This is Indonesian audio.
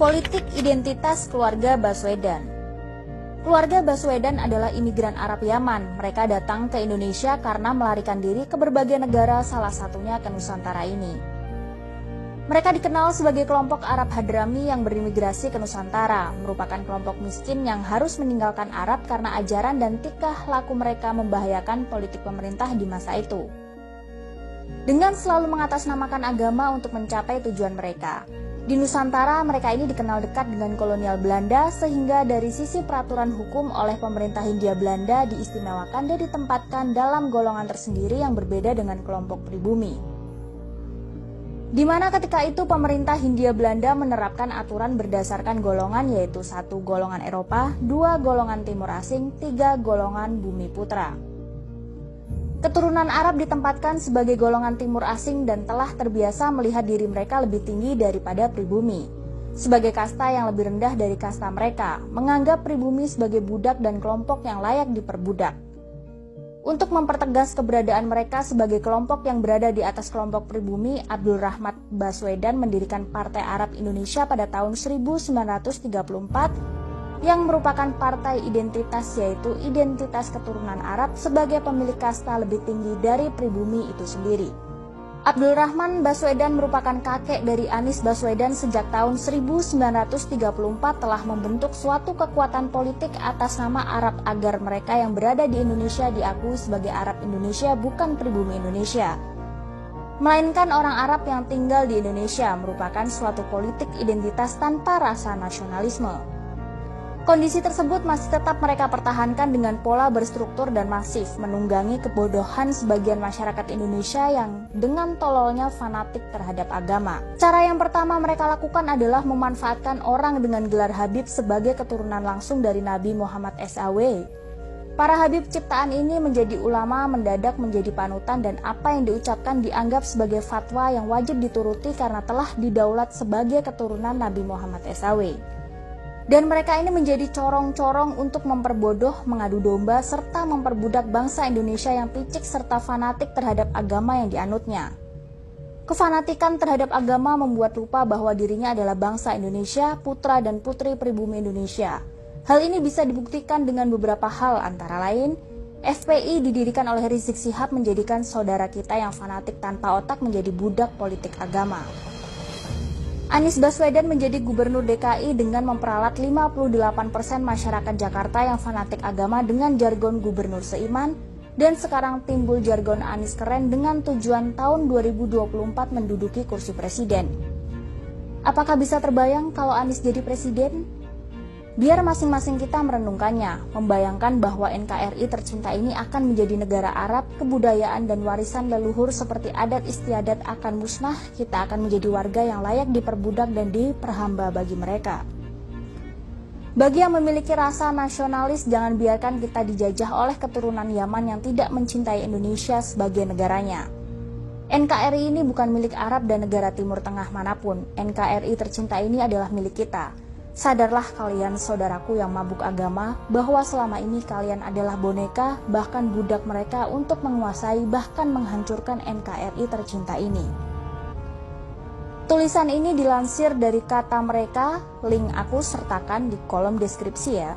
Politik identitas keluarga Baswedan. Keluarga Baswedan adalah imigran Arab Yaman. Mereka datang ke Indonesia karena melarikan diri ke berbagai negara, salah satunya ke Nusantara ini. Mereka dikenal sebagai kelompok Arab Hadrami yang berimigrasi ke Nusantara, merupakan kelompok miskin yang harus meninggalkan Arab karena ajaran dan tingkah laku mereka membahayakan politik pemerintah di masa itu. Dengan selalu mengatasnamakan agama untuk mencapai tujuan mereka. Di Nusantara, mereka ini dikenal dekat dengan kolonial Belanda sehingga dari sisi peraturan hukum oleh pemerintah Hindia Belanda diistimewakan dan ditempatkan dalam golongan tersendiri yang berbeda dengan kelompok pribumi. Di mana ketika itu pemerintah Hindia Belanda menerapkan aturan berdasarkan golongan, yaitu 1 golongan Eropa, 2 golongan Timur Asing, 3 golongan Bumi Putra. Keturunan Arab ditempatkan sebagai golongan Timur Asing dan telah terbiasa melihat diri mereka lebih tinggi daripada pribumi. Sebagai kasta yang lebih rendah dari kasta mereka, menganggap pribumi sebagai budak dan kelompok yang layak diperbudak. Untuk mempertegas keberadaan mereka sebagai kelompok yang berada di atas kelompok pribumi, Abdul Rahmat Baswedan mendirikan Partai Arab Indonesia pada tahun 1934 yang merupakan partai identitas, yaitu identitas keturunan Arab sebagai pemilik kasta lebih tinggi dari pribumi itu sendiri. Abdul Rahman Baswedan merupakan kakek dari Anies Baswedan. Sejak tahun 1934 telah membentuk suatu kekuatan politik atas nama Arab agar mereka yang berada di Indonesia diakui sebagai Arab Indonesia, bukan pribumi Indonesia, melainkan orang Arab yang tinggal di Indonesia, merupakan suatu politik identitas tanpa rasa nasionalisme. Kondisi tersebut masih tetap mereka pertahankan dengan pola berstruktur dan masif, menunggangi kebodohan sebagian masyarakat Indonesia yang dengan tololnya fanatik terhadap agama. Cara yang pertama mereka lakukan adalah memanfaatkan orang dengan gelar Habib sebagai keturunan langsung dari Nabi Muhammad SAW. Para Habib ciptaan ini menjadi ulama, mendadak menjadi panutan, dan apa yang diucapkan dianggap sebagai fatwa yang wajib dituruti karena telah didaulat sebagai keturunan Nabi Muhammad SAW. Dan mereka ini menjadi corong-corong untuk memperbodoh, mengadu domba, serta memperbudak bangsa Indonesia yang picik serta fanatik terhadap agama yang dianutnya. Kefanatikan terhadap agama membuat lupa bahwa dirinya adalah bangsa Indonesia, putra dan putri pribumi Indonesia. Hal ini bisa dibuktikan dengan beberapa hal, antara lain, FPI didirikan oleh Rizik Syihab menjadikan saudara kita yang fanatik tanpa otak menjadi budak politik agama. Anies Baswedan menjadi gubernur DKI dengan memperalat 58% masyarakat Jakarta yang fanatik agama dengan jargon gubernur seiman, dan sekarang timbul jargon Anies keren dengan tujuan tahun 2024 menduduki kursi presiden. Apakah bisa terbayang kalau Anies jadi presiden? Biar masing-masing kita merenungkannya, membayangkan bahwa NKRI tercinta ini akan menjadi negara Arab, kebudayaan dan warisan leluhur seperti adat istiadat akan musnah, kita akan menjadi warga yang layak diperbudak dan diperhamba bagi mereka. Bagi yang memiliki rasa nasionalis, jangan biarkan kita dijajah oleh keturunan Yaman yang tidak mencintai Indonesia sebagai negaranya. NKRI ini bukan milik Arab dan negara Timur Tengah manapun. NKRI tercinta ini adalah milik kita. Sadarlah kalian saudaraku yang mabuk agama, bahwa selama ini kalian adalah boneka, bahkan budak mereka untuk menguasai bahkan menghancurkan NKRI tercinta ini. Tulisan ini dilansir dari kata mereka, link aku sertakan di kolom deskripsi ya.